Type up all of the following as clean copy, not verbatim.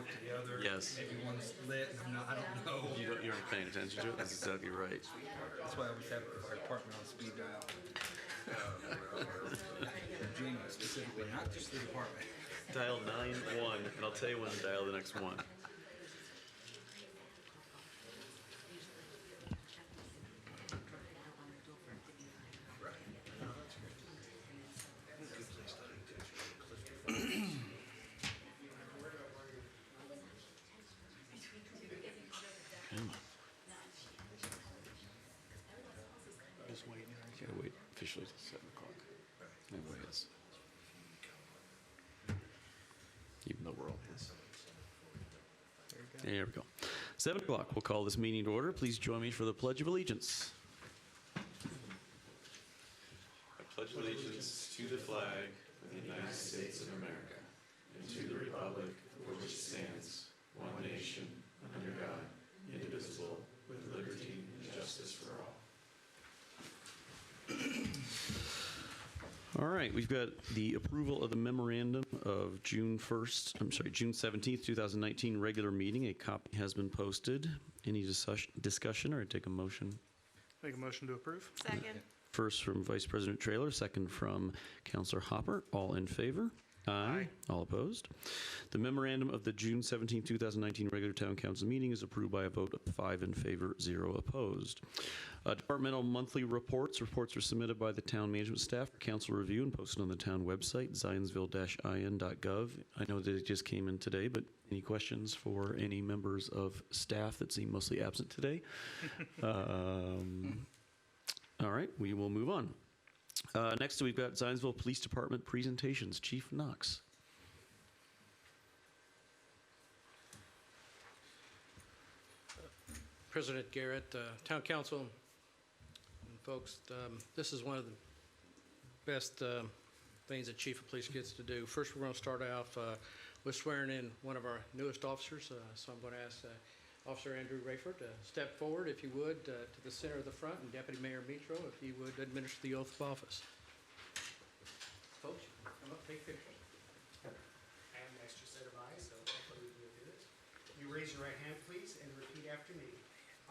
up to the other. Yes. Maybe one's lit and I'm not, I don't know. You aren't paying attention to it? That's exactly right. That's why I always have the fire department on speed dial. Virginia specifically, not just the department. Dial 9-1, and I'll tell you when to dial the next one. Just waiting. Gotta wait officially till 7 o'clock. No way it's. Even though we're all here. There we go. 7 o'clock. We'll call this meeting to order. Please join me for the Pledge of Allegiance. I pledge allegiance to the flag of the United States of America and to the republic for which it stands, one nation, under God, indivisible, with liberty and justice for all. All right, we've got the approval of the memorandum of June 17th, 2019 regular meeting. A copy has been posted. Any discussion or I take a motion? Make a motion to approve. Second. First from Vice President Traylor, second from Councilor Hopper. All in favor? Aye. All opposed? The memorandum of the June 17, 2019 regular town council meeting is approved by a vote of 5 in favor, 0 opposed. Departmental monthly reports. Reports were submitted by the town management staff for council review and posted on the town website, zionsville-in.gov. I know that it just came in today, but any questions for any members of staff that seem mostly absent today? All right, we will move on. Next, we've got Zionsville Police Department presentations. Chief Knox. President Garrett, Town Council, and folks, this is one of the best things that Chief of Police gets to do. First, we're going to start off with swearing in one of our newest officers. So I'm going to ask Officer Andrew Rayford to step forward, if you would, to the center of the front, and Deputy Mayor Mitro, if you would administer the oath of office. Folks, come up, take pictures. I have an extra set of eyes, so hopefully we will do it. You raise your right hand, please, and repeat after me.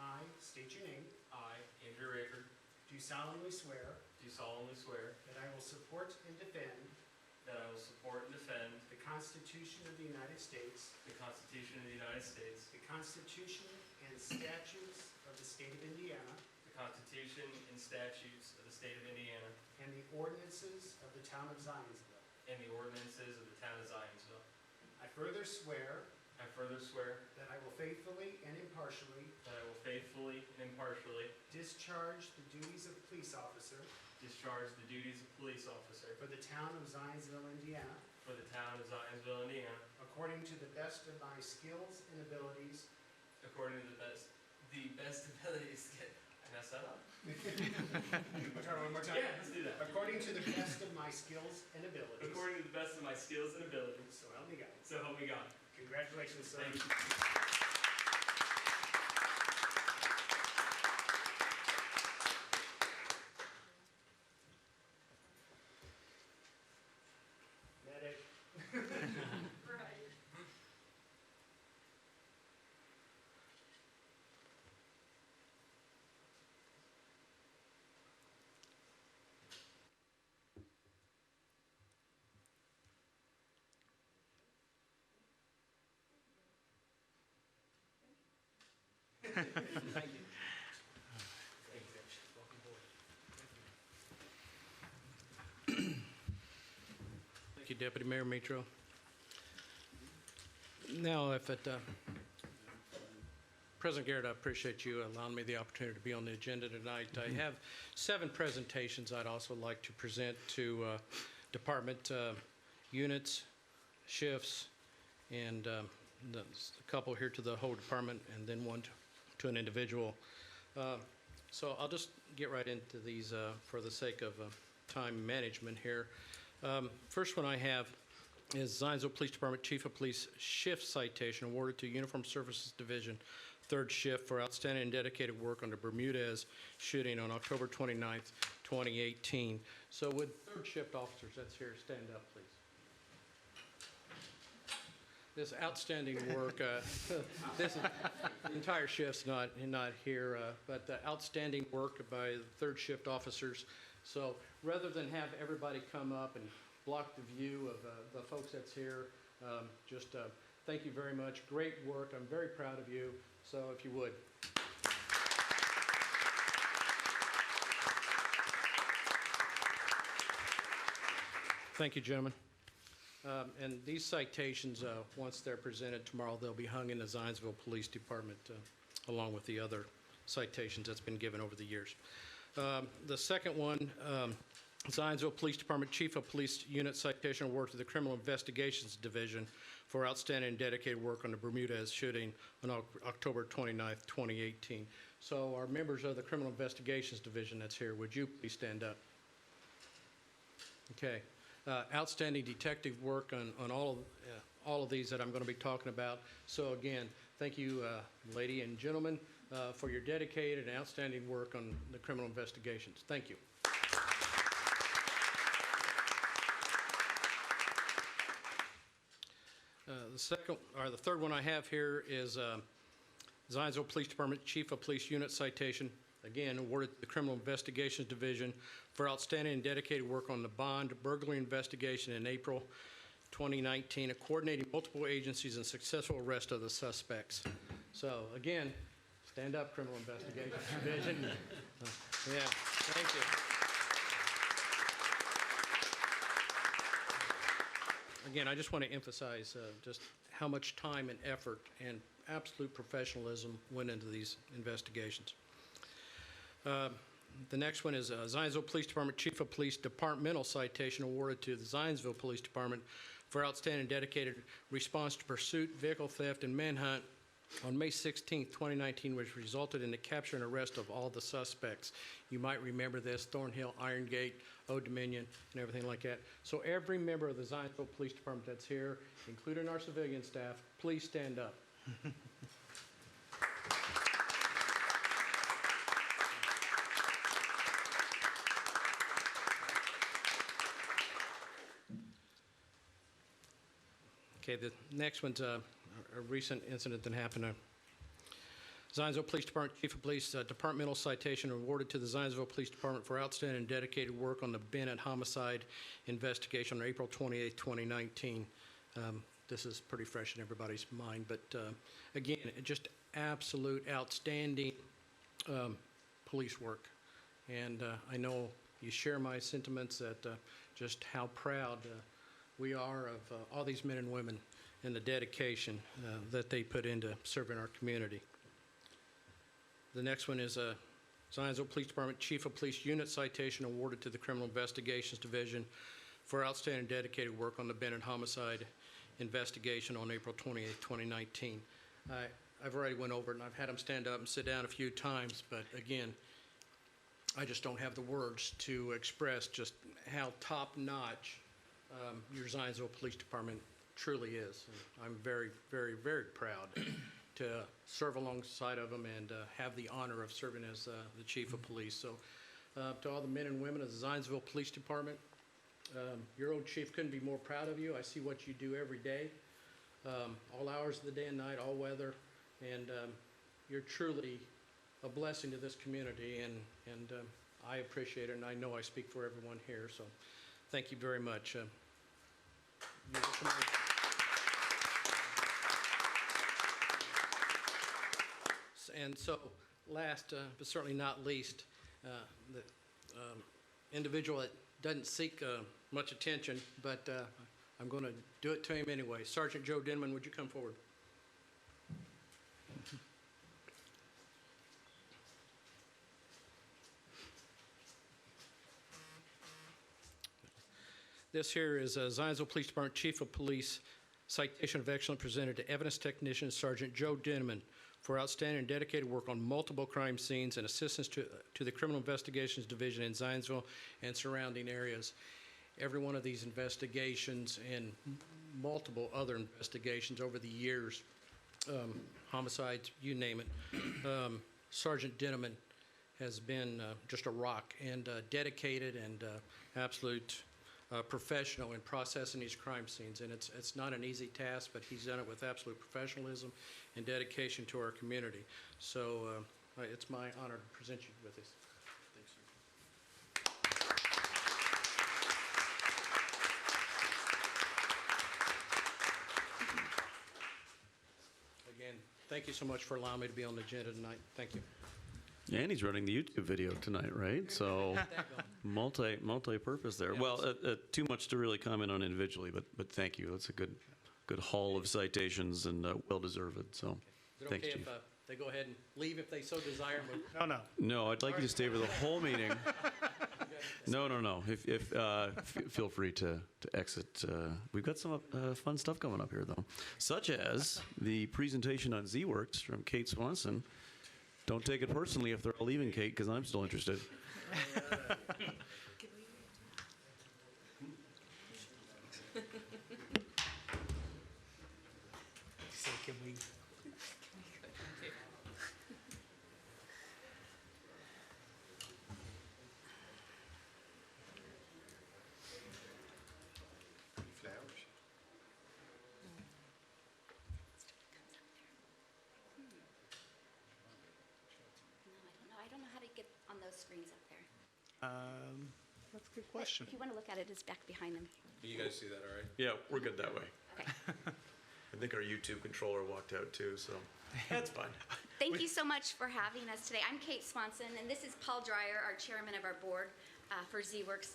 I state your name. I, Andrew Rayford, Do solemnly swear do solemnly swear that I will support and defend that I will support and defend the Constitution of the United States, the Constitution of the United States, the Constitution and statutes of the State of Indiana, the Constitution and statutes of the State of Indiana, and the ordinances of the Town of Zionsville. and the ordinances of the Town of Zionsville. I further swear I further swear that I will faithfully and impartially that I will faithfully and impartially discharge the duties of police officer discharge the duties of police officer for the Town of Zionsville, Indiana, for the Town of Zionsville, Indiana, according to the best of my skills and abilities, according to the best abilities. I messed that up. I'll try one more time. Yeah, let's do that. According to the best of my skills and abilities. According to the best of my skills and abilities. So help me God. So help me God. Congratulations, sir. Thank you. Medic. Thank you. Thank you. Welcome aboard. Thank you, Deputy Mayor Mitro. Now, if it, President Garrett, I appreciate you allowing me the opportunity to be on the agenda tonight. I have 7 presentations I'd also like to present to department units, shifts, and a couple here to the whole department, and then one to an individual. So I'll just get right into these for the sake of time management here. First one I have is Zionsville Police Department Chief of Police shift citation awarded to Uniform Services Division, 3rd Shift, for outstanding and dedicated work on the Bermudez shooting on October 29th, 2018. So would 3rd Shift officers that's here stand up, please? this outstanding work. This the entire shift's not here, but the outstanding work by the third shift officers. So rather than have everybody come up and block the view of the folks that's here, thank you very much. Great work. I'm very proud of you. So if you would. Thank you, gentlemen. And these citations, once they're presented tomorrow, they'll be hung in the Zionsville Police Department along with the other citations that's been given over the years. The second one, Zionsville Police Department Chief of Police Unit Citation Award to the Criminal Investigations Division for outstanding and dedicated work on the Bermudez shooting on October 29th, 2018. So our members of the Criminal Investigations Division that's here, would you please stand up? Okay. Outstanding detective work on all of these that I'm going to be talking about. So again, thank you, lady and gentlemen, for your dedicated and outstanding work on the criminal investigations. Thank you. The third one I have here is Zionsville Police Department Chief of Police Unit Citation, again awarded to the Criminal Investigations Division for outstanding and dedicated work on the bond burglary investigation in April 2019, coordinating multiple agencies and successful arrest of the suspects. So again, stand up, Criminal Investigations Division. Yeah, thank you. Again, I just want to emphasize just how much time and effort and absolute professionalism went into these investigations. The next one is Zionsville Police Department Chief of Police Departmental Citation awarded to the Zionsville Police Department for outstanding dedicated response to pursuit, vehicle theft, and manhunt on May 16, 2019, which resulted in the capture and arrest of all the suspects. You might remember this, Thornhill, Iron Gate, Old Dominion, and everything like that. So every member of the Zionsville Police Department that's here, including our civilian staff, please stand up. Okay, the next one's a recent incident that happened. Zionsville Police Department Chief of Police departmental citation awarded to the Zionsville Police Department for outstanding and dedicated work on the Bennett homicide investigation on April 28, 2019. This is pretty fresh in everybody's mind, but again, just absolute outstanding police work. And I know you share my sentiments that just how proud we are of all these men and women and the dedication that they put into serving our community. The next one is Zionsville Police Department Chief of Police Unit Citation awarded to the Criminal Investigations Division for outstanding dedicated work on the Bennett homicide investigation on April 28, 2019. I've already went over it, and I've had them stand up and sit down a few times, but again, I just don't have the words to express just how top-notch your Zionsville Police Department truly is. And I'm very, very, very proud to serve alongside of them and have the honor of serving as the Chief of Police. So to all the men and women of the Zionsville Police Department, your old chief couldn't be more proud of you. I see what you do every day, all hours of the day and night, all weather, and you're truly a blessing to this community, and I appreciate it, and I know I speak for everyone here, so thank you very much. And so, last but certainly not least, the individual that doesn't seek much attention, but I'm going to do it to him anyway. Sergeant Joe Denman, would you come forward? This here is Zionsville Police Department Chief of Police Citation of Excellence presented to Evidence Technician Sergeant Joe Denman for outstanding and dedicated work on multiple crime scenes and assistance to the Criminal Investigations Division in Zionsville and surrounding areas. Every one of these investigations and multiple other investigations over the years, homicides, you name it, Sergeant Denman has been just a rock and dedicated and absolute professional in processing these crime scenes, and it's not an easy task, but he's done it with absolute professionalism and dedication to our community. So it's my honor to present you with this. Thanks, sir. Again, thank you so much for allowing me to be on the agenda tonight. Thank you. And he's running the YouTube video tonight, right? So multi-purpose there. Well, too much to really comment on individually, but thank you. That's a good haul of citations and well-deserved. So Is it thanks, okay Chief. if they go ahead and leave if they so desire? No. No, I'd like you to stay for the whole meeting. No. Feel free to exit. We've got some fun stuff coming up here, though, such as the presentation on Z-Works from Kate Swanson. Don't take it personally if they're all leaving, Kate, because I'm still interested. So can we? I don't know how to get on those screens up there. That's a good question. If you want to look at it, it's back behind them. You guys see that, all right? Yeah, we're good that way. Okay. I think our YouTube controller walked out too, so that's fine. Thank you so much for having us today. I'm Kate Swanson, and this is Paul Dreyer, our chairman of our board for Z-Works.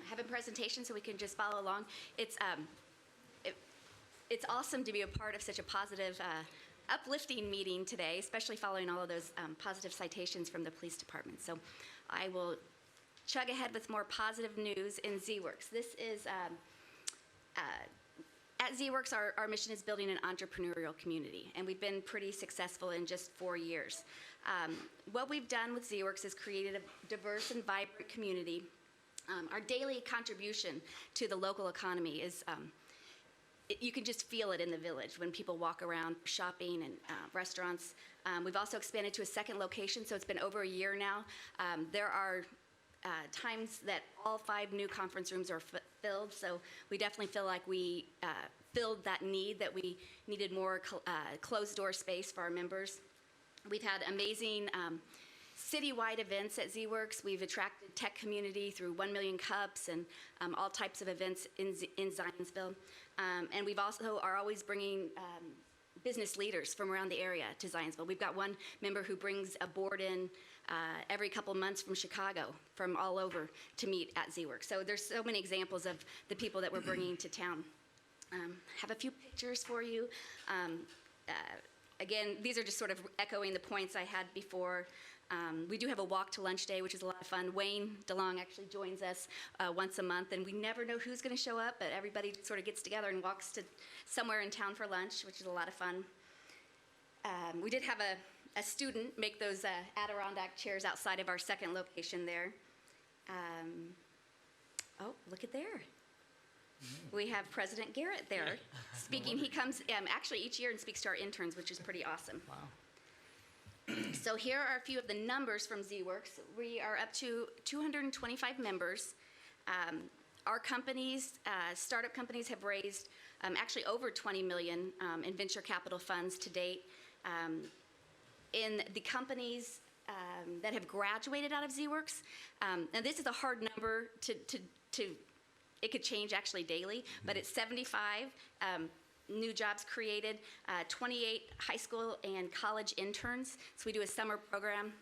Have a presentation so we can just follow along. It's awesome to be a part of such a positive, uplifting meeting today, especially following all of those positive citations from the police department. So I will chug ahead with more positive news in Z-Works. This is, at Z-Works, our mission is building an entrepreneurial community, and we've been pretty successful in just 4 years. What we've done with Z-Works is created a diverse and vibrant community. Our daily contribution to the local economy is, you can just feel it in the village when people walk around shopping and restaurants. We've also expanded to a second location, so it's been over a year now. There are times that all 5 new conference rooms are filled, so we definitely feel like we filled that need, that we needed more closed-door space for our members. We've had amazing citywide events at Z-Works. We've attracted tech community through 1 Million Cups and all types of events in Zionsville. And we've also are always bringing business leaders from around the area to Zionsville. We've got one member who brings a board in every couple months from Chicago, from all over, to meet at Z-Works. So there's so many examples of the people that we're bringing to town. Have a few pictures for you. Again, these are just sort of echoing the points I had before. We do have a walk to lunch day, which is a lot of fun. Wayne DeLong actually joins us once a month, and we never know who's going to show up, but everybody sort of gets together and walks to somewhere in town for lunch, which is a lot of fun. We did have a student make those Adirondack chairs outside of our second location there. Oh, look at there. We have President Garrett there speaking. He comes actually each year and speaks to our interns, which is pretty awesome. Wow. So here are a few of the numbers from Z-Works. We are up to 225 members. Our companies, startup companies, have raised actually over $20 million in venture capital funds to date. In the companies that have graduated out of Z-Works, and this is a hard number to it could change actually daily, but it's 75 new jobs created, 28 high school and college interns. So we do a summer program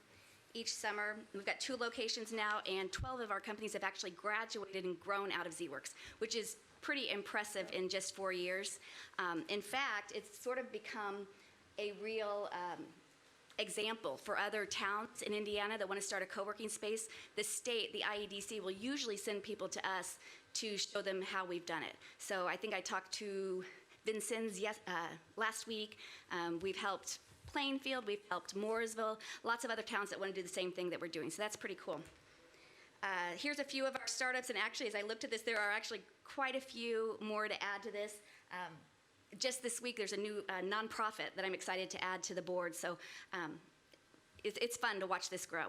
each summer. We've got 2 locations now, and 12 of our companies have actually graduated and grown out of Z-Works, which is pretty impressive in just 4 years. In fact, it's sort of become a real example for other towns in Indiana that want to start a co-working space. The state, the IEDC, will usually send people to us to show them how we've done it. So I think I talked to Vincennes last week. We've helped Plainfield, we've helped Mooresville, lots of other towns that want to do the same thing that we're doing. So that's pretty cool. Here's a few of our startups, and actually as I looked at this, there are actually quite a few more to add to this. Just this week, there's a new nonprofit that I'm excited to add to the board, so it's fun to watch this grow.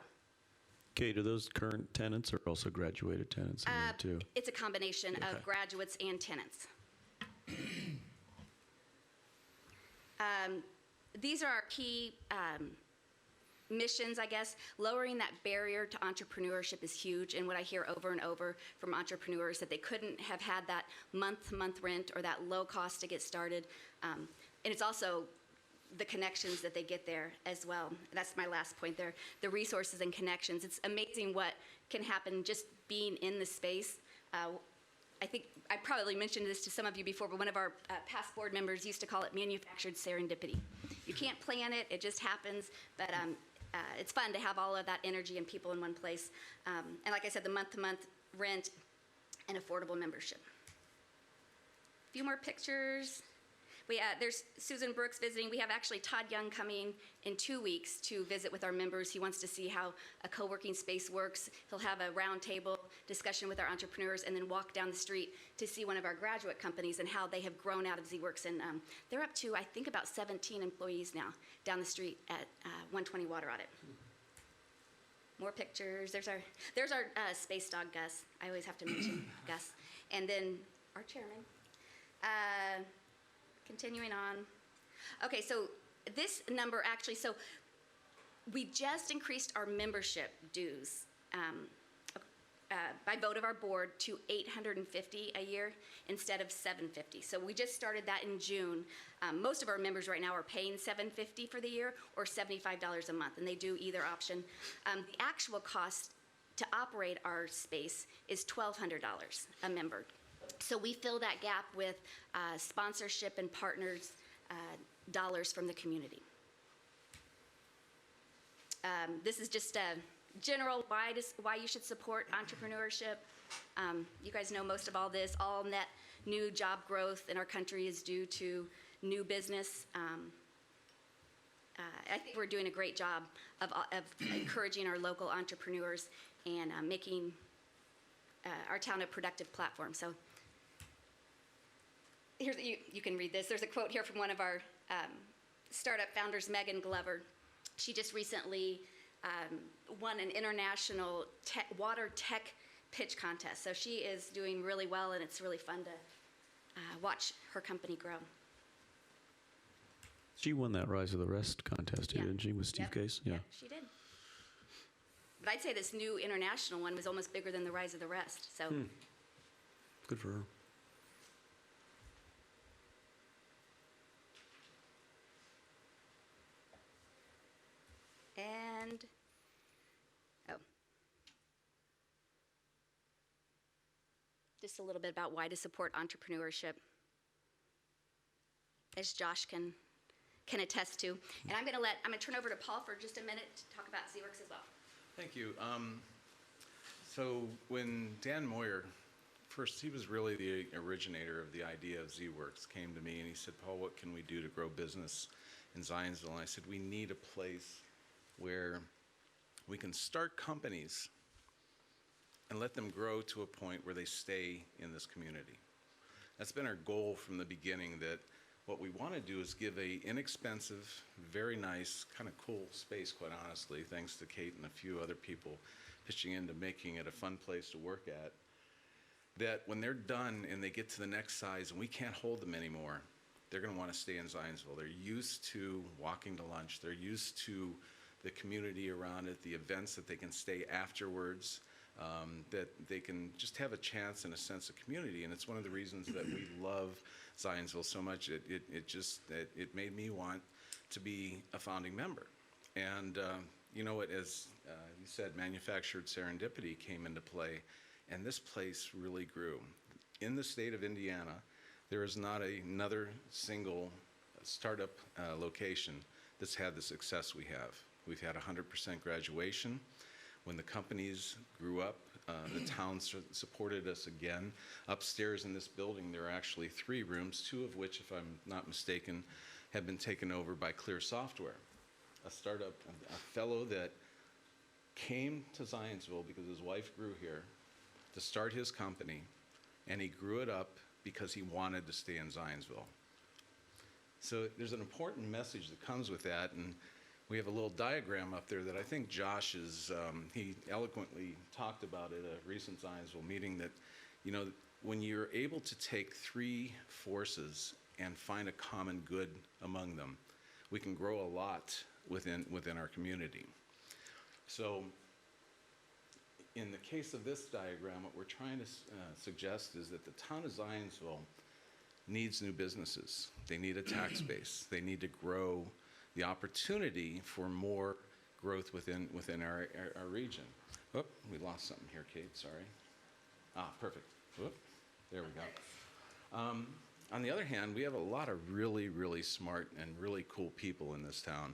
Kate, are those current tenants or also graduated tenants in there too? It's a combination Okay. of graduates and tenants. These are our key missions, I guess. Lowering that barrier to entrepreneurship is huge, and what I hear over and over from entrepreneurs that they couldn't have had that month-to-month rent or that low cost to get started. And it's also the connections that they get there as well. That's my last point there, the resources and connections. It's amazing what can happen just being in the space. I think I probably mentioned this to some of you before, but one of our past board members used to call it manufactured serendipity. You can't plan it, it just happens, but it's fun to have all of that energy and people in one place. And like I said, the month-to-month rent and affordable membership. A few more pictures. There's Susan Brooks visiting. We have actually Todd Young coming in 2 weeks to visit with our members. He wants to see how a co-working space works. He'll have a roundtable discussion with our entrepreneurs and then walk down the street to see one of our graduate companies and how they have grown out of ZWorks. And they're up to, I think, about 17 employees now down the street at 120 Water Audit. More pictures. There's our space dog, Gus. I always have to mention Gus. And then our chairman. Continuing on. Okay, so this number actually, so we just increased our membership dues by vote of our board to $850 a year instead of $750. So we just started that in June. Most of our members right now are paying $750 for the year or $75 a month, and they do either option. The actual cost to operate our space is $1,200 a member. So we fill that gap with sponsorship and partners, dollars from the community. This is just a general why you should support entrepreneurship. You guys know most of all this. All net new job growth in our country is due to new business. I think we're doing a great job of encouraging our local entrepreneurs and making our town a productive platform. So here's, you can read this. There's a quote here from one of our startup founders, Megan Glover. She just recently won an international water tech pitch contest. So she is doing really well, and it's really fun to watch her company grow. She won that Rise of the Rest contest, Yeah. didn't she, with Steve Yep. Case? Yeah, she did. But I'd say this new international one was almost bigger than the Rise of the Rest. So. Good for her. And, just a little bit about why to support entrepreneurship, as Josh can attest to. And I'm gonna turn over to Paul for just a minute to talk about ZWorks as well. Thank you. So when Dan Moyer, first, he was really the originator of the idea of ZWorks, came to me and he said, Paul, what can we do to grow business in Zionsville? And I said, we need a place where we can start companies and let them grow to a point where they stay in this community. That's been our goal from the beginning, that what we want to do is give a inexpensive, very nice, kind of cool space, quite honestly, thanks to Kate and a few other people pitching into making it a fun place to work at, that when they're done and they get to the next size and we can't hold them anymore, they're going to want to stay in Zionsville. They're used to walking to lunch. They're used to the community around it, the events that they can stay afterwards, that they can just have a chance and a sense of community. And it's one of the reasons that we love Zionsville so much. It made me want to be a founding member. And you know, as you said, manufactured serendipity came into play, and this place really grew. In the state of Indiana, there is not another single startup location that's had the success we have. We've had 100% graduation. When the companies grew up, the town supported us again. Upstairs in this building, there are actually 3 rooms, 2 of which, if I'm not mistaken, have been taken over by Clear Software, a startup, a fellow that came to Zionsville because his wife grew here to start his company, and he grew it up because he wanted to stay in Zionsville. So there's an important message that comes with that, and we have a little diagram up there that I think Josh is, he eloquently talked about at a recent Zionsville meeting that, you know, when you're able to take three forces and find a common good among them, we can grow a lot within our community. So in the case of this diagram, what we're trying to suggest is that the town of Zionsville needs new businesses. They need a tax base. They need to grow the opportunity for more growth within our region. Oh, we lost something here, Kate, sorry. Ah, perfect. Whoop, there we go. On the other hand, we have a lot of really, really smart and really cool people in this town,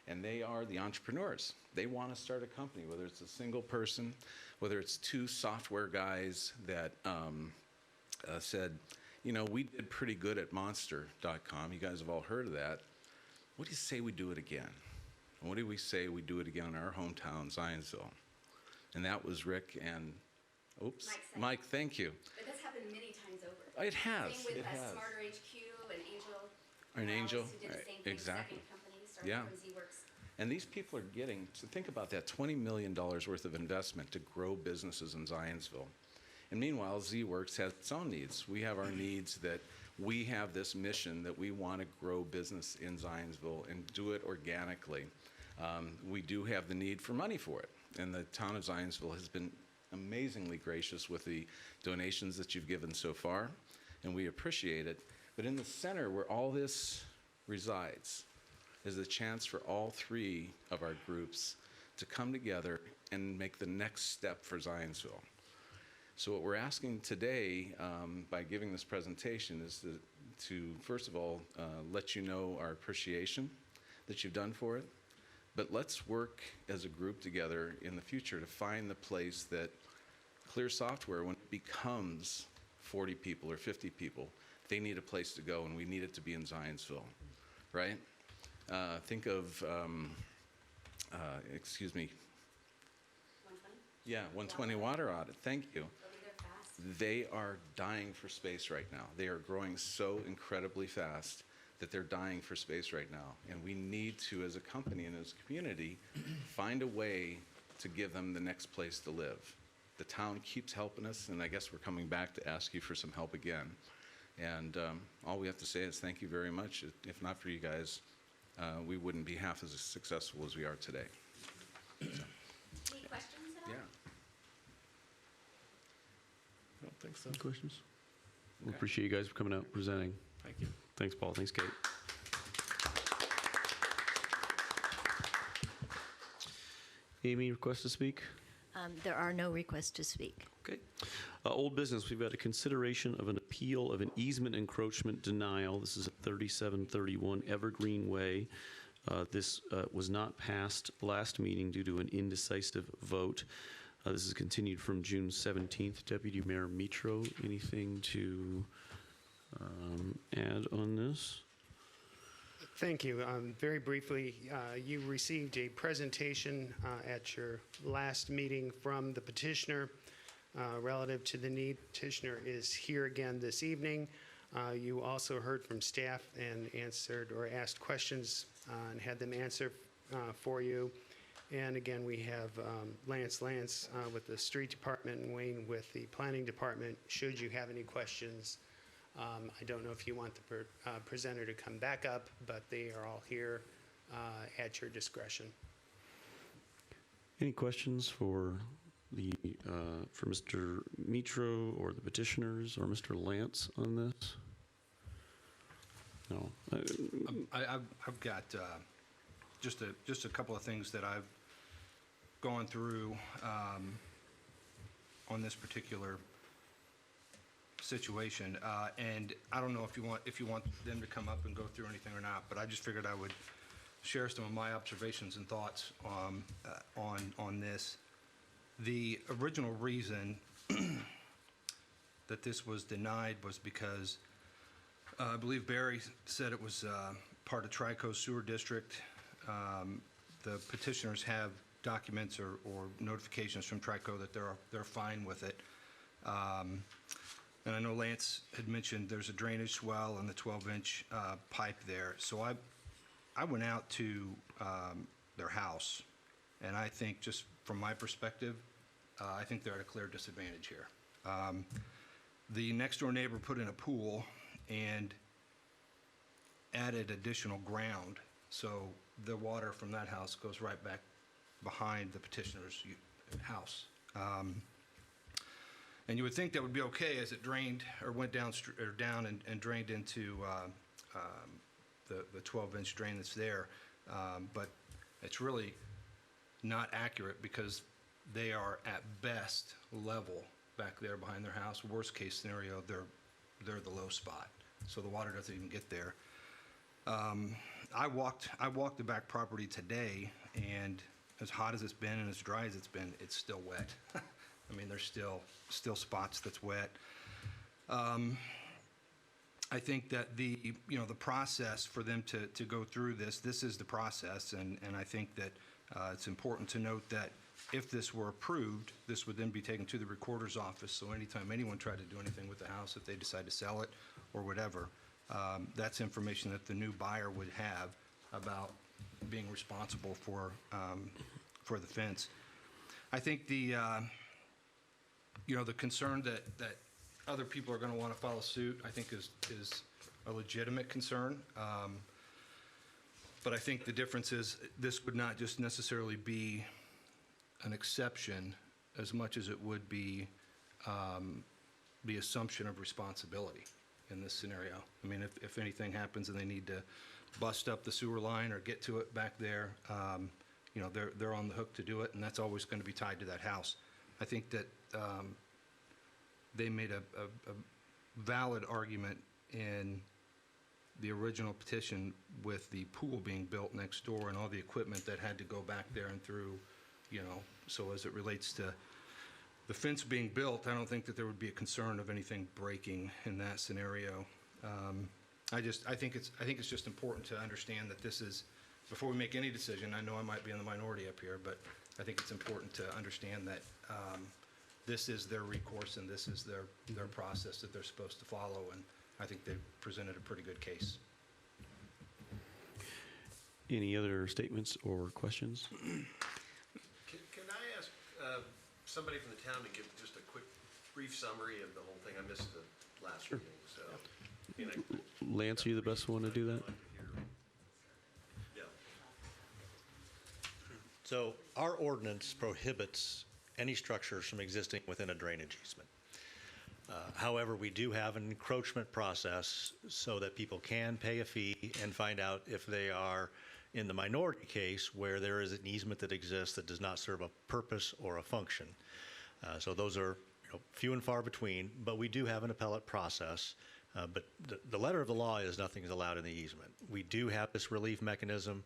and they are the entrepreneurs. They want to start a company, whether it's a single person, whether it's two software guys that said, you know, we did pretty good at monster.com. You guys have all heard of that. What do you say we do it again? And what do we say we do it again in our hometown, Zionsville? And that was Rick and, oops, Mike, thank you. But that's happened many times over. It has. Same with It has. Smarter HQ and Angel. An Angel, Who did the same thing, exactly. second company, started Yeah. from ZWorks. And these people are getting, so think about that, $20 million worth of investment to grow businesses in Zionsville. And meanwhile, ZWorks has its own needs. We have our needs that we have this mission that we want to grow business in Zionsville and do it organically. We do have the need for money for it. And the town of Zionsville has been amazingly gracious with the donations that you've given so far, and we appreciate it. But in the center where all this resides is the chance for all three of our groups to come together and make the next step for Zionsville. So what we're asking today by giving this presentation is to first of all, let you know our appreciation that you've done for it. But let's work as a group together in the future to find the place that Clear Software, when it becomes 40 people or 50 people, they need a place to go, and we need it to be in Zionsville, right? Think of, excuse me. 120? Yeah, 120 Water Audit, thank you. They'll be there fast. They are dying for space right now. They are growing so incredibly fast that they're dying for space right now. And we need to, as a company and as a community, find a way to give them the next place to live. The town keeps helping us, and I guess we're coming back to ask you for some help again. And all we have to say is thank you very much. If not for you guys, we wouldn't be half as successful as we are today. Any questions at all? Yeah. I don't think so. Any questions? We Okay. appreciate you guys for coming out and presenting. Thank you. Thanks, Paul. Thanks, Kate. Amy, request to speak? There are no requests to speak. Okay. Old business, we've got a consideration of an appeal of an easement encroachment denial. This is at 3731 Evergreen Way. This was not passed last meeting due to an indecisive vote. This is continued from June 17th. Deputy Mayor Mitro, anything to add on this? Thank you. Very briefly, you received a presentation at your last meeting from the petitioner relative to the need. Petitioner is here again this evening. You also heard from staff and answered or asked questions and had them answer for you. And again, we have Lance with the street department and Wayne with the planning department. Should you have any questions, I don't know if you want the presenter to come back up, but they are all here at your discretion. Any questions for for Mr. Mitro or the petitioners or Mr. Lance on this? No. I've got just a couple of things that I've gone through on this particular situation, and I don't know if you want them to come up and go through anything or not, but I just figured I would share some of my observations and thoughts on this. The original reason that this was denied was because I believe Barry said it was part of Trico Sewer District. The petitioners have documents or notifications from Trico that they're fine with it. And I know Lance had mentioned there's a drainage swell and the 12-inch pipe there. So I went out to their house. And I think, just from my perspective, I think they're at a clear disadvantage here. The next-door neighbor put in a pool and added additional ground, so the water from that house goes right back behind the petitioner's house. And you would think that would be okay as it drained or went down and drained into the 12-inch drain that's there. But it's really not accurate, because they are at best level back there behind their house. Worst case scenario, they're the low spot, so the water doesn't even get there. I walked the back property today, and as hot as it's been and as dry as it's been, it's still wet. I mean, there's still spots that's wet. I think that the process for them to go through this is the process, and I think that it's important to note that if this were approved, this would then be taken to the recorder's office, so anytime anyone tried to do anything with the house, if they decide to sell it or whatever, that's information that the new buyer would have about being responsible for the fence. I think the concern that other people are going to want to follow suit, I think is a legitimate concern. But I think the difference is this would not just necessarily be an exception as much as it would be the assumption of responsibility in this scenario. I mean, if anything happens and they need to bust up the sewer line or get to it back there, they're on the hook to do it, and that's always going to be tied to that house. I think that they made a valid argument in the original petition with the pool being built next door and all the equipment that had to go back there and through, so as it relates to the fence being built, I don't think that there would be a concern of anything breaking in that scenario. I think it's just important to understand that this is, before we make any decision, I know I might be in the minority up here, but I think it's important to understand that this is their recourse and this is their process that they're supposed to follow, and I think they've presented a pretty good case. Any other statements or questions? Can I ask somebody from the town to give just a quick, brief summary of the whole thing? I missed the last meeting, so. Lance, are you the best one to do that? Yeah. So our ordinance prohibits any structures from existing within a drainage easement. However, we do have an encroachment process so that people can pay a fee and find out if they are in the minority case where there is an easement that exists that does not serve a purpose or a function. So those are few and far between, but we do have an appellate process. But the letter of the law is nothing is allowed in the easement. We do have this relief mechanism.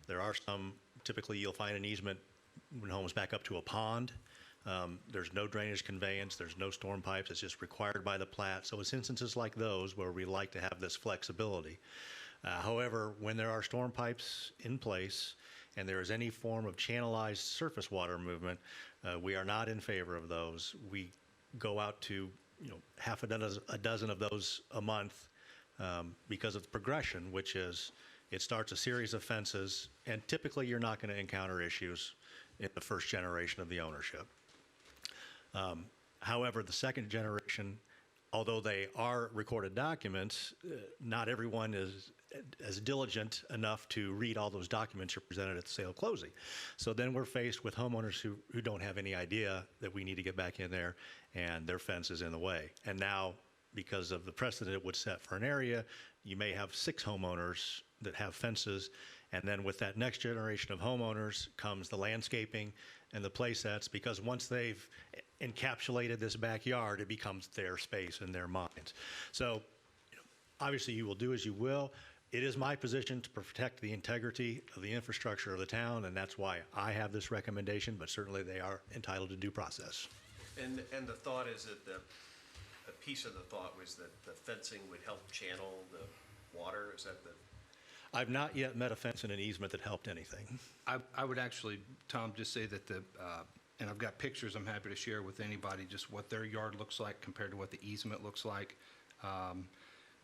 There are some, typically you'll find an easement when homes back up to a pond. There's no drainage conveyance, there's no storm pipes, it's just required by the plat. So it's instances like those where we like to have this flexibility. However, when there are storm pipes in place and there is any form of channelized surface water movement, we are not in favor of those. We go out to half a dozen of those a month because of the progression, which is it starts a series of fences, and typically you're not going to encounter issues in the first generation of the ownership. However, the second generation, although they are recorded documents, not everyone is as diligent enough to read all those documents are presented at the sale closing. So then we're faced with homeowners who don't have any idea that we need to get back in there and their fence is in the way. And now, because of the precedent it would set for an area, you may have 6 homeowners that have fences, and then with that next generation of homeowners comes the landscaping and the play sets, because once they've encapsulated this backyard, it becomes their space and their minds. So obviously you will do as you will. It is my position to protect the integrity of the infrastructure of the town, and that's why I have this recommendation, but certainly they are entitled to due process. And the thought is that a piece of the thought was that the fencing would help channel the water. Is that the? I've not yet met a fence in an easement that helped anything. I would actually, Tom, just say that and I've got pictures I'm happy to share with anybody, just what their yard looks like compared to what the easement looks like.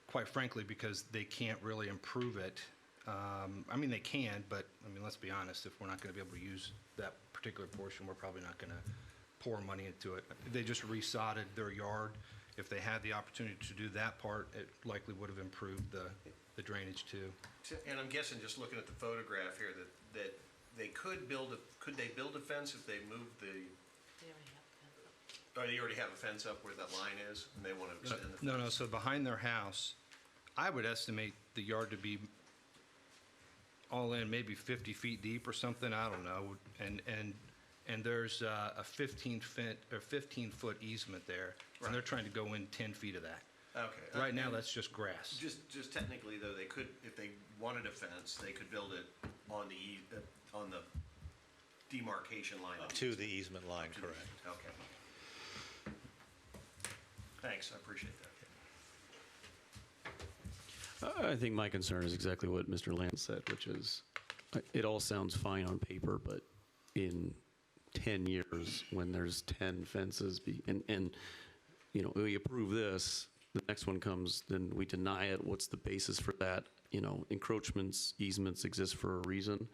Quite frankly, because they can't really improve it I mean, they can, but, I mean, let's be honest, if we're not going to be able to use that particular portion, we're probably not going to pour money into it. If they just resodded their yard, if they had the opportunity to do that part, it likely would have improved the drainage too. And I'm guessing, just looking at the photograph here, that they could they build a fence if they moved the, or they already have a fence up where that line is, and they want to extend the fence? No, so behind their house, I would estimate the yard to be all in maybe 50 feet deep or something, I don't know. And there's a 15-foot easement there, and they're trying to go in 10 feet of that. Okay. Right now, that's just grass. Just technically, though, they could, if they wanted a fence, they could build it on the demarcation line. To the easement line, correct. Okay. Thanks, I appreciate that. I think my concern is exactly what Mr. Lance said, which is, it all sounds fine on paper, but in 10 years, when there's 10 fences, and you know, we approve this, the next one comes, then we deny it, what's the basis for that? You know, encroachments, easements exist for a reason.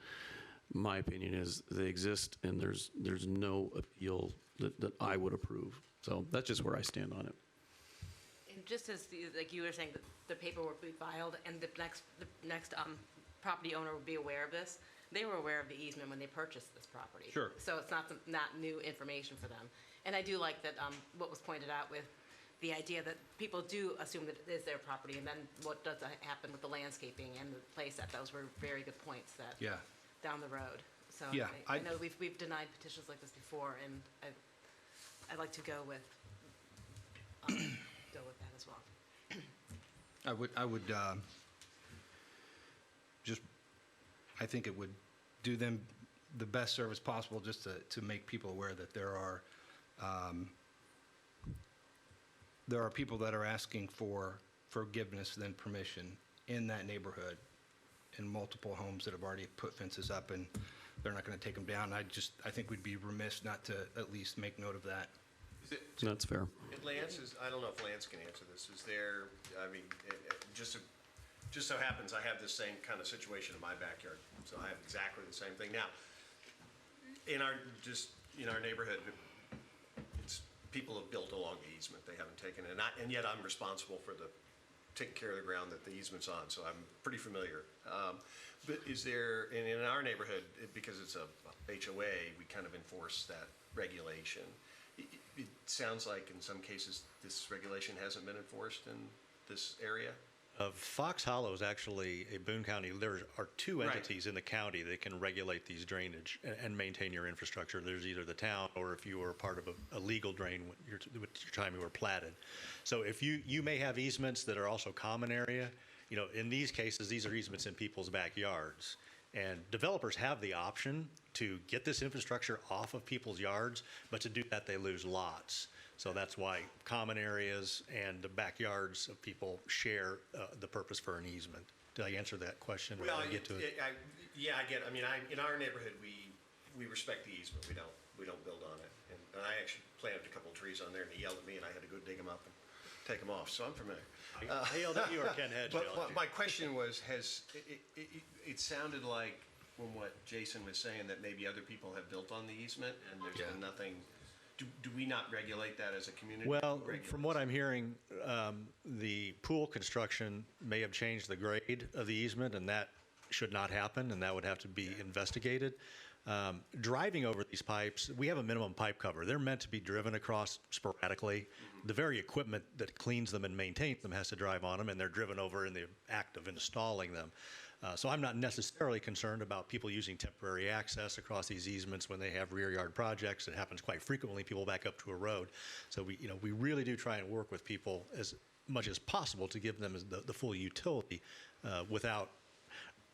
My opinion is they exist, and there's no appeal that I would approve. So that's just where I stand on it. And just as, like you were saying, that the paperwork would be filed, and the next property owner would be aware of this, they were aware of the easement when they purchased this property. Sure. So it's not new information for them. And I do like that, what was pointed out with the idea that people do assume that it is their property, and then what does happen with the landscaping and the place that those were very good points that Yeah. down the road. So Yeah, I know we've denied petitions like this before, and I'd like to go with that as well. I would I think it would do them the best service possible just to make people aware that there are people that are asking for forgiveness than permission in that neighborhood, in multiple homes that have already put fences up, and they're not going to take them down. I think we'd be remiss not to at least make note of that. That's fair. Lance I don't know if Lance can answer this. Is there, I mean, just so happens I have this same kind of situation in my backyard, so I have exactly the same thing. Now, in our neighborhood, people have built along the easement. They haven't taken it, and yet I'm responsible for taking care of the ground that the easement's on, so I'm pretty familiar. But is there, and in our neighborhood, because it's a HOA, we kind of enforce that regulation. It sounds like in some cases this regulation hasn't been enforced in this area. Fox Hollow is actually a Boone County. There are two entities in the county that can regulate these drainage and maintain your infrastructure. There's either the town, or if you were part of a legal drain with your time you were platted. So if you may have easements that are also common area. You know, in these cases, these are easements in people's backyards. And developers have the option to get this infrastructure off of people's yards, but to do that, they lose lots. So that's why common areas and the backyards of people share the purpose for an easement. Did I answer that question? Well, I get to it? Yeah, I get it. I mean, in our neighborhood, we respect the easement. We don't build on it. And I actually planted a couple of trees on there, and he yelled at me, and I had to go dig them up and take them off. So I'm familiar. I yelled at you, or Ken Hedge yelled at you? My question was, it sounded like from what Jason was saying that maybe other people have built on the easement, and there's been nothing. Do we not regulate that as a community? Well, from what I'm hearing, the pool construction may have changed the grade of the easement, and that should not happen, and that would have to be investigated. Driving over these pipes, we have a minimum pipe cover. They're meant to be driven across sporadically. The very equipment that cleans them and maintains them has to drive on them, and they're driven over in the act of installing them. So I'm not necessarily concerned about people using temporary access across these easements when they have rear yard projects. It happens quite frequently. People back up to a road. So we really do try and work with people as much as possible to give them the full utility without.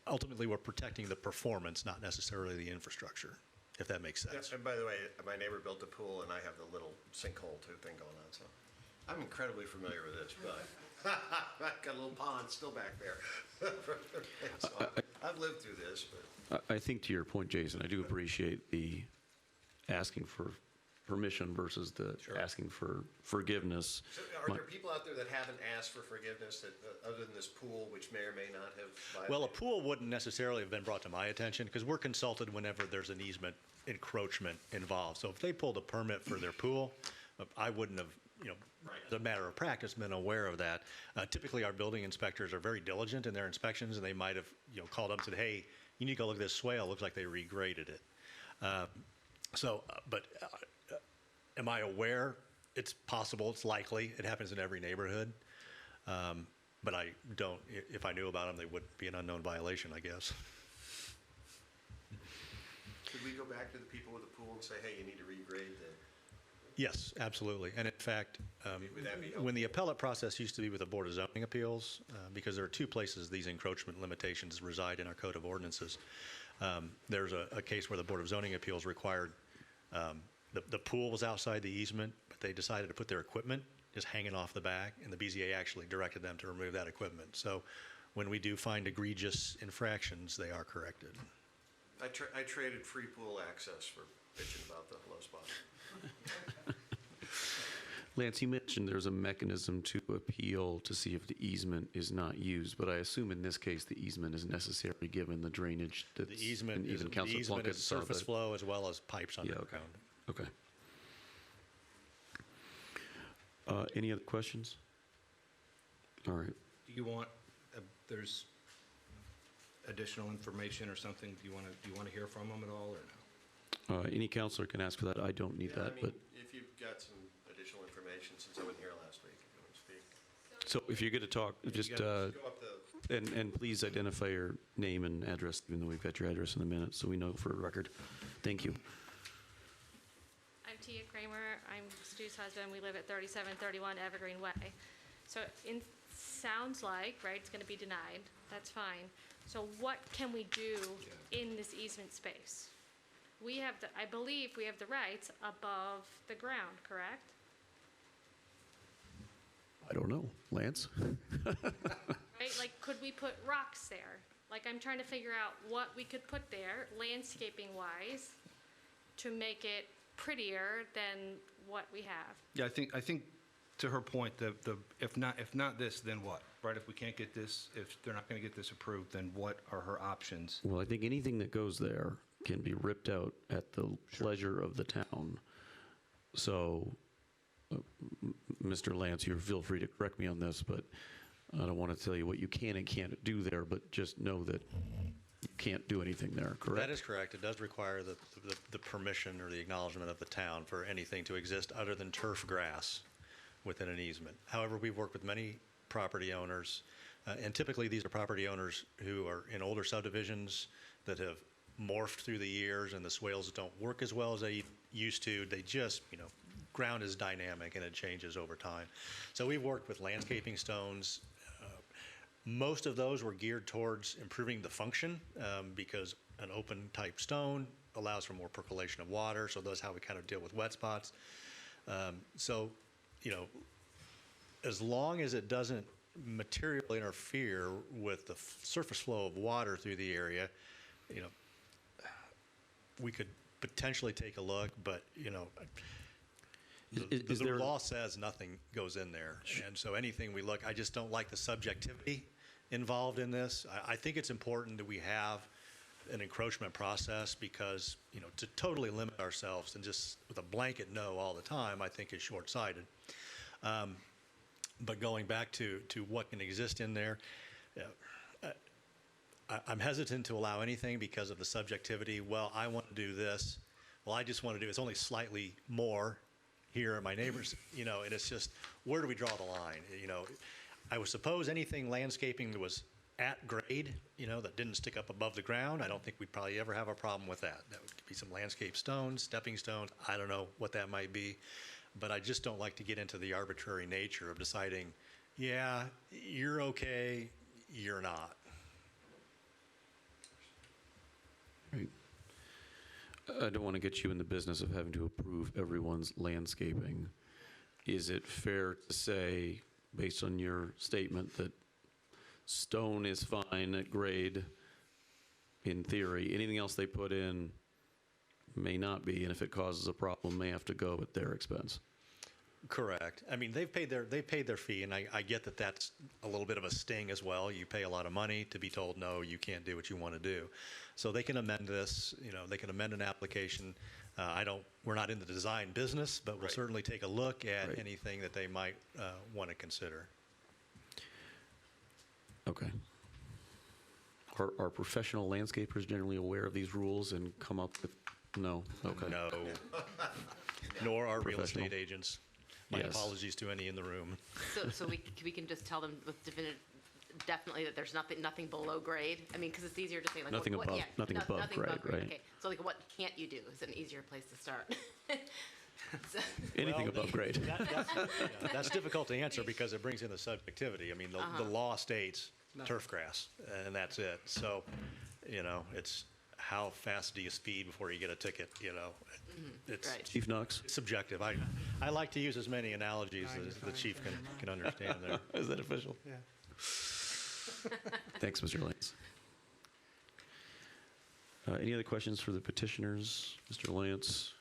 Ultimately, we're protecting the performance, not necessarily the infrastructure, if that makes sense. And by the way, my neighbor built a pool, and I have the little sinkhole thing going on, so I'm incredibly familiar with this, but I've got a little pond still back there. So I've lived through this, but. I think to your point, Jason, I do appreciate the asking for permission versus the Sure. asking for forgiveness. So are there people out there that haven't asked for forgiveness that, other than this pool, which may or may not have violated? Well, a pool wouldn't necessarily have been brought to my attention because we're consulted whenever there's an easement encroachment involved. So if they pulled a permit for their pool, I wouldn't have, as a matter of practice, been aware of that. Typically, our building inspectors are very diligent in their inspections, and they might have, called up and said, hey, you need to go look at this swale. Looks like they regraded it. But am I aware? It's possible. It's likely. It happens in every neighborhood. But I don't, if I knew about them, they would be an unknown violation, I guess. Could we go back to the people with the pool and say, hey, you need to regrade the? Yes, absolutely. And in fact, Would that be helpful? when the appellate process used to be with the Board of Zoning Appeals, because there are two places these encroachment limitations reside in our Code of Ordinances, there's a case where the Board of Zoning Appeals required, the pool was outside the easement, but they decided to put their equipment just hanging off the back, and the BZA actually directed them to remove that equipment. So when we do find egregious infractions, they are corrected. I traded free pool access for bitching about the low spot. Lance, you mentioned there's a mechanism to appeal to see if the easement is not used, but I assume in this case the easement is necessary given the drainage that's. The easement and is, even Councilor Plunkett saw surface that- flow as well as pipes Yeah, underground. okay. Any other questions? All right. Do you want, there's additional information or something? Do you want to hear from them at all, or no? Any counselor can ask for that. I don't need Yeah, that, but, if you've got some additional information, since I wasn't here last week, if you want to speak. so if you're going to talk, just, You gotta go up the. and please identify your name and address, even though we've got your address in a minute, so we know for a record. Thank you. I'm Tia Kramer. I'm Stu's husband. We live at 3731 Evergreen Way. So it sounds like, right, it's going to be denied. That's fine. So what can we do in this easement space? We have I believe we have the rights above the ground, correct? I don't know. Lance? Right? Like, could we put rocks there? Like, I'm trying to figure out what we could put there, landscaping-wise, to make it prettier than what we have. Yeah, I think to her point, if not this, then what? Right? If we can't get this, if they're not going to get this approved, then what are her options? Well, I think anything that goes there can be ripped out at the pleasure of the town. So, Mr. Lance, you feel free to correct me on this, but I don't want to tell you what you can and can't do there, but just know that you can't do anything there, correct? That is correct. It does require the permission or the acknowledgement of the town for anything to exist other than turf grass within an easement. However, we've worked with many property owners, and typically these are property owners who are in older subdivisions that have morphed through the years, and the swales don't work as well as they used to. They just, ground is dynamic and it changes over time. So we've worked with landscaping stones. Most of those were geared towards improving the function because an open type stone allows for more percolation of water. So that's how we kind of deal with wet spots. As long as it doesn't materially interfere with the surface flow of water through the area, we could potentially take a look, but, the law says nothing goes in there. And so anything we look, I just don't like the subjectivity involved in this. I think it's important that we have an encroachment process because, to totally limit ourselves and just with a blanket no all the time, I think is short-sighted. But going back to what can exist in there, I'm hesitant to allow anything because of the subjectivity. Well, I want to do this. Well, I just want to do it's only slightly more here at my neighbors, and it's just, where do we draw the line? I would suppose anything landscaping that was at grade, that didn't stick up above the ground, I don't think we'd probably ever have a problem with that. That would be some landscape stones, stepping stones. I don't know what that might be, but I just don't like to get into the arbitrary nature of deciding, yeah, you're okay, you're not. Right. I don't want to get you in the business of having to approve everyone's landscaping. Is it fair to say, based on your statement, that stone is fine at grade in theory? Anything else they put in may not be, and if it causes a problem, may have to go at their expense. Correct. I mean, they've paid their fee, and I get that that's a little bit of a sting as well. You pay a lot of money to be told, no, you can't do what you want to do. So they can amend this, they can amend an application. We're not in the design business, but we'll certainly take a look at Right. anything that they might want to consider. Okay. Are professional landscapers generally aware of these rules and come up with, no? Okay. No. Nor are real Professional. estate agents. My Yes. apologies to any in the room. So we can just tell them with definitely that there's nothing below grade? I mean, because it's easier to say like. Nothing above- nothing above grade, right. Okay, so like what can't you do is an easier place to start. So- Anything Well, above grade. That's difficult to answer because it brings in the subjectivity. I mean, the law states turf grass, and that's it. So, it's how fast do you speed before you get a ticket, It's Right. Chief Knox? subjective. I like to use as many analogies as the chief can understand there. Is that official? Yeah. Thanks, Mr. Lance. Any other questions for the petitioners? Mr. Lance?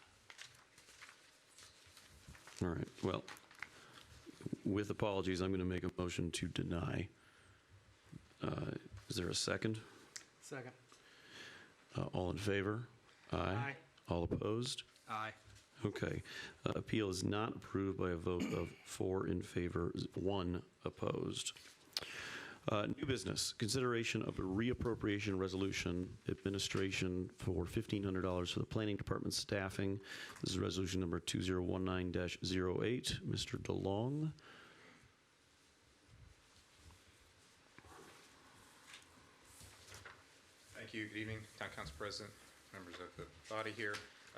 All right, well, with apologies, I'm going to make a motion to deny. Is there a second? Second. All in favor? Aye. All opposed? Aye. Okay. Appeal is not approved by a vote of 4 in favor, 1 opposed. New business, consideration of a reappropriation resolution, administration for $1,500 for the planning department staffing. This is resolution number 2019-08. Mr. DeLong. Thank you. Good evening, Town Council President, members of the body here.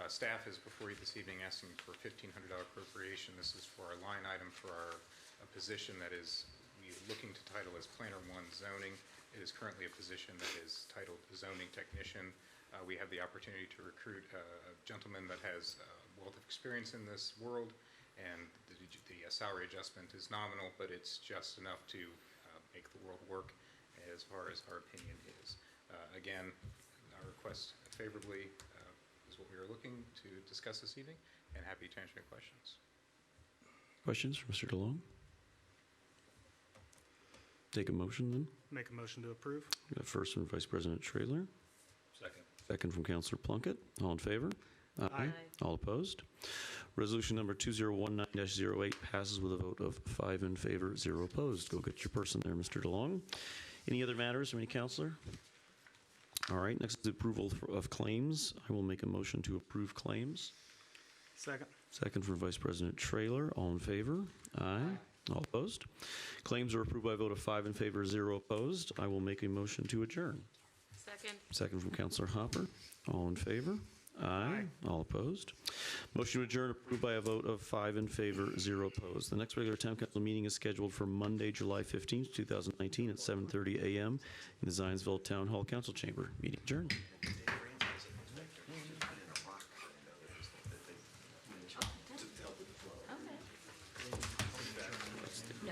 Staff is before you this evening asking for a $1,500 appropriation. This is for our line item for our position that is we're looking to title as Planner 1 Zoning. It is currently a position that is titled Zoning Technician. We have the opportunity to recruit a gentleman that has a wealth of experience in this world, and the salary adjustment is nominal, but it's just enough to make the world work as far as our opinion is. Again, our request favorably is what we are looking to discuss this evening, and happy to answer any questions. Questions for Mr. DeLong? Take a motion then. Make a motion to approve. We got first from Vice President Traylor, Second. second from Councilor Plunkett. All in favor? Aye. All opposed? Resolution number 2019-08 passes with a vote of 5 in favor, 0 opposed. Go get your person there, Mr. DeLong. Any other matters from any counselor? All right, next is approval of claims. I will make a motion to approve claims. Second. Second from Vice President Traylor. All in favor? Aye. All opposed? Claims are approved by a vote of 5 in favor, 0 opposed. I will make a motion to adjourn. Second. Second from Councilor Hopper. All in favor? Aye. All opposed? Motion to adjourn approved by a vote of 5 in favor, 0 opposed. The next regular town council meeting is scheduled for Monday, July 15th, 2019 at 7:30 a.m. in the Zionsville Town Hall Council Chamber. Meeting adjourned. No,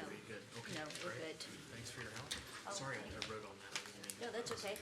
we're good. Thanks for your help. Sorry, I wrote on that. No, that's okay.